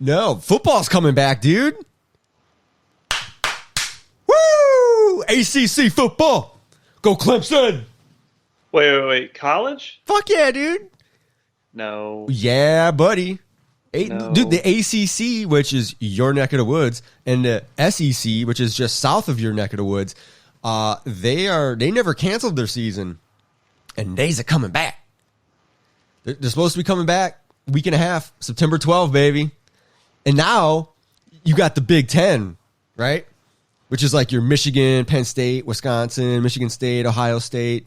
No, football's coming back, dude. Woo! ACC football. Go Clemson. Wait. College? Fuck yeah, dude. No. Yeah, buddy. No. Dude, the ACC, which is your neck of the woods, and the SEC, which is just south of your neck of the woods, they never canceled their season, and they's coming back. They're supposed to be coming back week and a half, September 12th, baby. And now you got the Big Ten, right? Which is like your Michigan, Penn State, Wisconsin, Michigan State, Ohio State,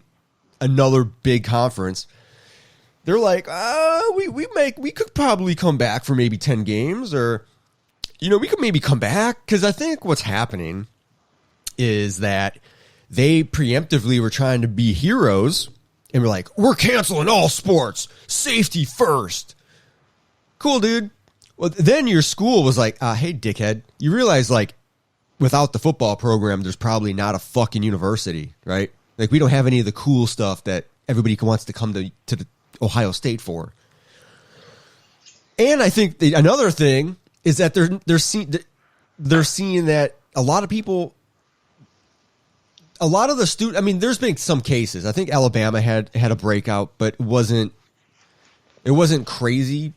another big conference. They're like, we could probably come back for maybe 10 games, or, we could maybe come back. Because I think what's happening is that they preemptively were trying to be heroes, and we're like, we're canceling all sports, safety first. Cool, dude. Well, then your school was like, hey, dickhead, you realize, like, without the football program, there's probably not a fucking university, right? Like, we don't have any of the cool stuff that everybody wants to come to the Ohio State for. And I think another thing is that they're seeing that a lot of people, a lot of the students, I mean, there's been some cases. I think Alabama had a breakout, but it wasn't crazy.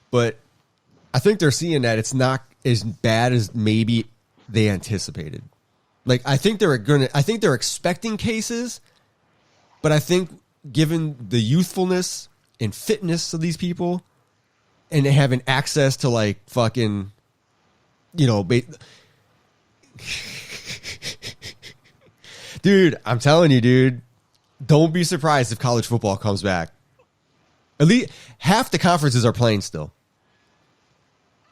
But I think they're seeing that it's not as bad as maybe they anticipated. Like, I think they're expecting cases, but I think given the youthfulness and fitness of these people and having access to, like, fucking, dude, I'm telling you, dude, don't be surprised if college football comes back. At least half the conferences are playing still.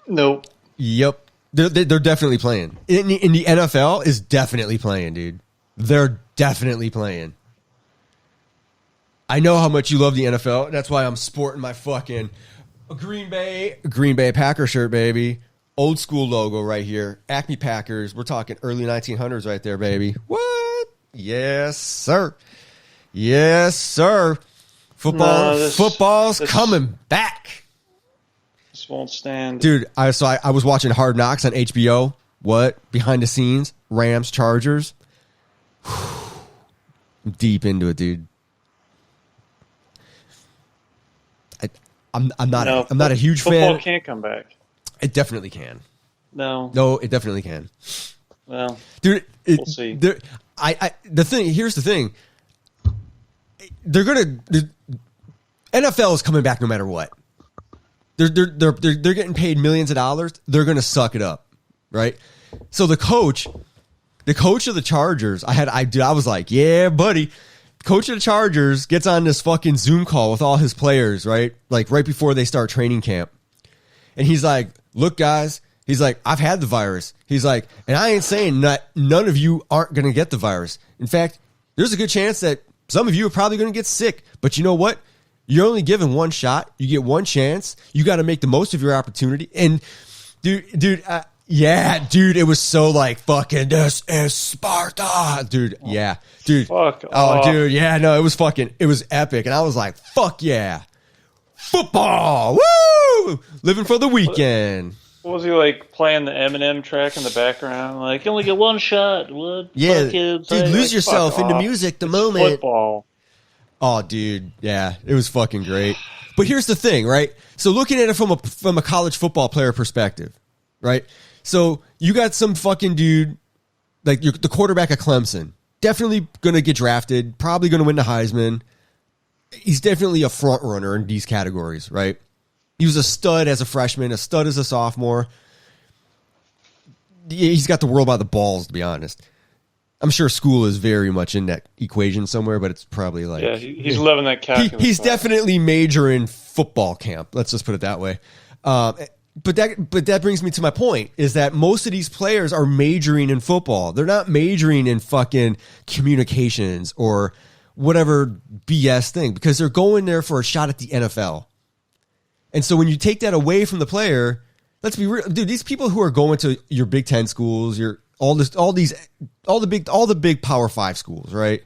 Nope. Yep. They're definitely playing. In the NFL is definitely playing, dude. They're definitely playing. I know how much you love the NFL. That's why I'm sporting my fucking Green Bay Packer shirt, baby. Old school logo right here. Acme Packers. We're talking early 1900s right there, baby. What? Yes, sir. Yes, sir. Football's coming back. This won't stand. Dude, I was watching Hard Knocks on HBO. What? Behind the scenes. Rams, Chargers. I'm deep into it, dude. I'm not a huge fan. Football can't come back. It definitely can. No, it definitely can. Well, dude, we'll see. Here's the thing. NFL is coming back no matter what. They're getting paid millions of dollars. They're gonna suck it up, right? So the coach of the Chargers, I was like, yeah, buddy. Coach of the Chargers gets on this fucking Zoom call with all his players, right? Like right before they start training camp. And he's like, look, guys, he's like, I've had the virus. He's like, and I ain't saying that none of you aren't going to get the virus. In fact, there's a good chance that some of you are probably going to get sick. But you know what? You're only given one shot. You get one chance. You got to make the most of your opportunity. And dude, yeah, dude, it was so like fucking this is Sparta, dude. Yeah, dude. Fuck off. Dude, yeah, no, it was epic, and I was like, fuck yeah, football, woo, living for the weekend. What was he like playing the Eminem track in the background? Like, you only get one shot. What? Yeah, dude, lose yourself in the music, the moment. Football. Oh, dude, yeah, it was fucking great. But here's the thing, right? So looking at it from a college football player perspective, right? So you got some fucking dude, like the quarterback of Clemson, definitely going to get drafted, probably going to win the Heisman. He's definitely a front runner in these categories, right? He was a stud as a freshman, a stud as a sophomore. He's got the world by the balls, to be honest. I'm sure school is very much in that equation somewhere, but it's probably like... Yeah, he's loving that calculus. He's definitely majoring football camp. Let's just put it that way. But that brings me to my point, is that most of these players are majoring in football. They're not majoring in fucking communications or whatever BS thing, because they're going there for a shot at the NFL. And so when you take that away from the player, let's be real, dude, these people who are going to your Big Ten schools, all the big Power 5 schools, right?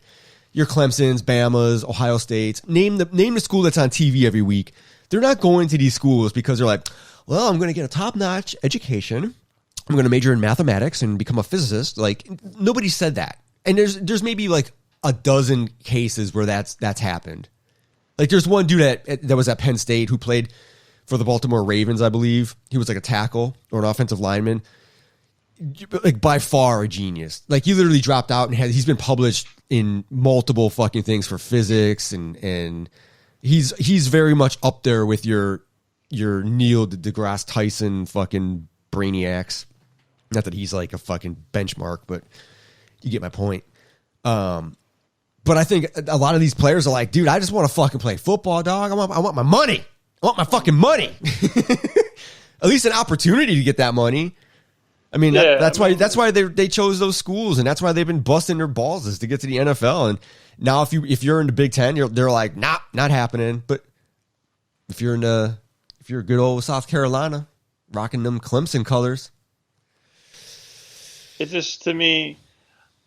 Your Clemsons, Bamas, Ohio States, name the school that's on TV every week. They're not going to these schools because they're like, well, I'm going to get a top-notch education. I'm going to major in mathematics and become a physicist. Like, nobody said that. And there's maybe like a dozen cases where that's happened. Like, there's one dude that was at Penn State who played for the Baltimore Ravens, I believe. He was like a tackle or an offensive lineman. Like, by far a genius. Like, he literally dropped out and he's been published in multiple fucking things for physics, and he's very much up there with your Neil deGrasse Tyson fucking brainiacs. Not that he's like a fucking benchmark, but you get my point. But I think a lot of these players are like, dude, I just want to fucking play football, dog. I want my money. I want my fucking money. At least an opportunity to get that money. I mean, that's why they chose those schools, and that's why they've been busting their balls is to get to the NFL. And now if you're in the Big Ten, they're like, nah, not happening. But if you're good old South Carolina, rocking them Clemson colors, it just, to me,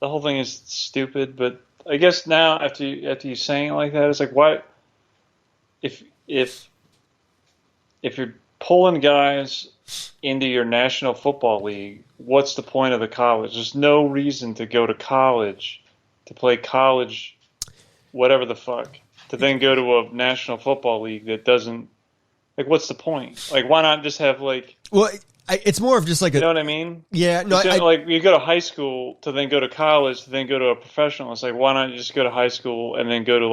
the whole thing is stupid. But I guess now after you saying it like that, it's like, why? If you're pulling guys into your National Football League, what's the point of the college? There's no reason to go to college, to play college, whatever the fuck, to then go to a National Football League that doesn't, like, what's the point? Like, why not just have, like... Well, it's more of just like you know what I mean? Yeah, no, like, you go to high school to then go to college to then go to a professional. It's like, why not just go to high school and then go to,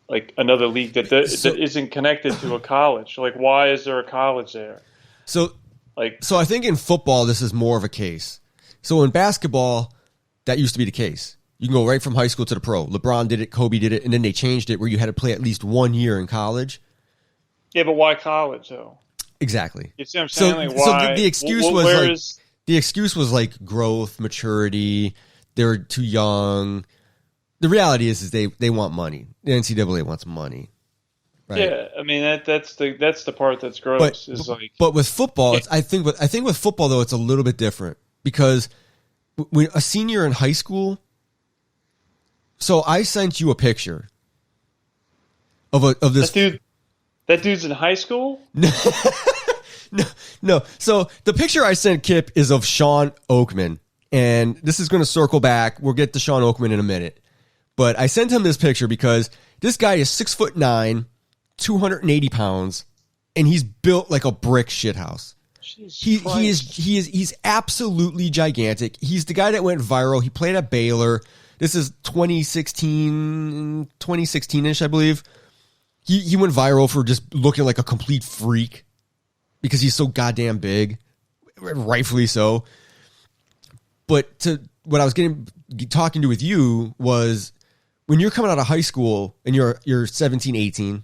like another league that isn't connected to a college? Like, why is there a college there? So I think in football, this is more of a case. So in basketball, that used to be the case. You can go right from high school to the pro. LeBron did it, Kobe did it, and then they changed it where you had to play at least 1 year in college. Yeah, but why college, though? Exactly. You see what I'm saying? So, like, why? So the excuse was like growth, maturity. They were too young. The reality is they want money. The NCAA wants money. Right? Yeah, I mean that's the part that's gross. But with football, I think with football though it's a little bit different because when a senior in high school. So I sent you a picture of this dude. That dude's in high school? No. So the picture I sent Kip is of Sean Oakman, and this is going to circle back. We'll get to Sean Oakman in a minute, but I sent him this picture because this guy is 6'9", 280 pounds, and he's built like a brick shithouse. He's absolutely gigantic. He's the guy that went viral. He played at Baylor. This is 2016-ish, I believe. He went viral for just looking like a complete freak because he's so goddamn big, rightfully so. But what I was talking to with you was when you're coming out of high school and you're 17, 18,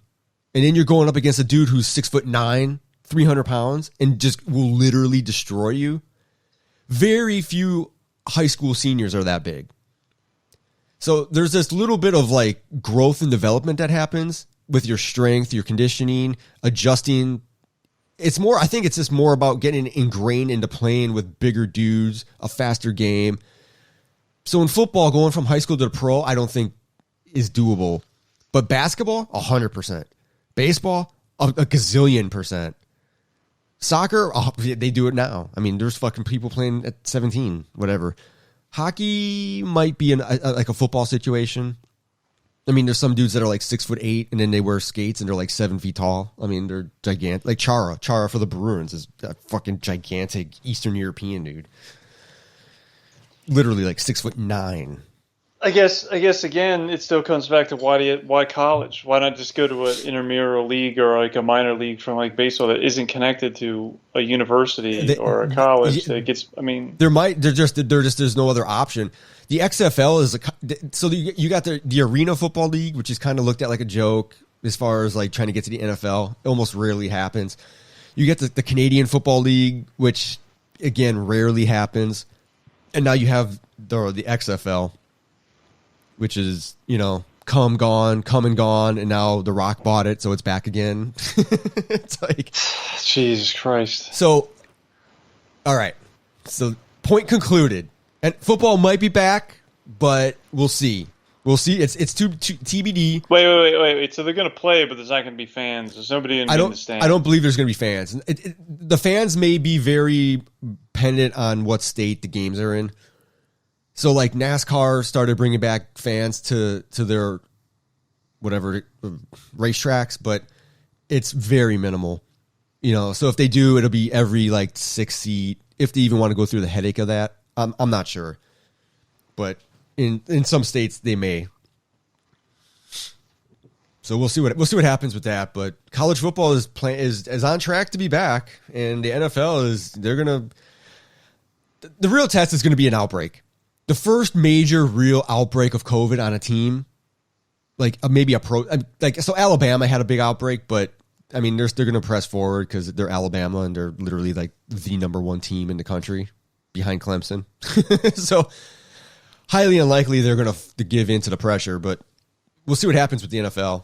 and then you're going up against a dude who's 6'9", 300 pounds, and just will literally destroy you. Very few high school seniors are that big. So there's this little bit of like growth and development that happens with your strength, your conditioning, adjusting. I think it's just more about getting ingrained into playing with bigger dudes, a faster game. So in football, going from high school to the pro, I don't think is doable. But basketball, 100%. Baseball, a gazillion %. Soccer, they do it now. I mean, there's fucking people playing at 17, whatever. Hockey might be like a football situation. I mean, there's some dudes that are like 6'8", and then they wear skates and they're like 7 feet tall. I mean, they're gigantic. Like Chara for the Bruins is a fucking gigantic Eastern European dude. Literally like 6'9". I guess again, it still comes back to why college? Why not just go to an intramural league or like a minor league from like baseball that isn't connected to a university or a college? That gets, I mean, there's no other option. The XFL is so you got the Arena Football League, which is kind of looked at like a joke as far as like trying to get to the NFL. It almost rarely happens. You get the Canadian Football League, which again rarely happens, and now you have the XFL, which is come and gone, and now The Rock bought it, so it's back again. It's like Jesus Christ. So, all right. So point concluded. And football might be back, but we'll see. We'll see. It's too TBD. Wait. So they're going to play, but there's not going to be fans. There's nobody in the stands. I don't believe there's going to be fans. The fans may be very dependent on what state the games are in. So like NASCAR started bringing back fans to their whatever racetracks, but it's very minimal. So if they do, it'll be every like 6 seat. If they even want to go through the headache of that, I'm not sure. But in some states they may. So we'll see what happens with that. But college football is on track to be back, and the NFL the real test is going to be an outbreak. The first major real outbreak of COVID on a team, like maybe so Alabama had a big outbreak, but I mean they're going to press forward because they're Alabama and they're literally like the number one team in the country behind Clemson. So highly unlikely they're going to give in to the pressure, but we'll see what happens with the NFL.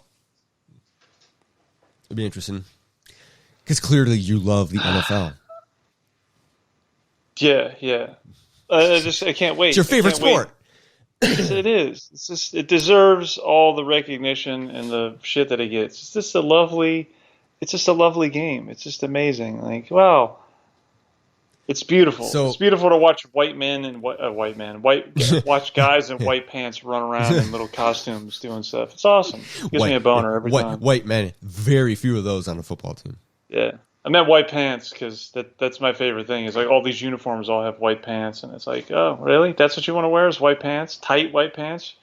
It'll be interesting because clearly you love the NFL. Yeah. I can't wait. It's your favorite sport. It is. It's just, it deserves all the recognition and the shit that it gets. It's just a lovely game. It's just amazing. Like, wow. It's beautiful. It's beautiful to watch watch guys in white pants run around in little costumes doing stuff. It's awesome. It gives me a boner every time. White men, very few of those on a football team. Yeah. I meant white pants because that's my favorite thing. Is like all these uniforms all have white pants, and it's like, oh, really? That's what you want to wear is white pants? Tight white pants?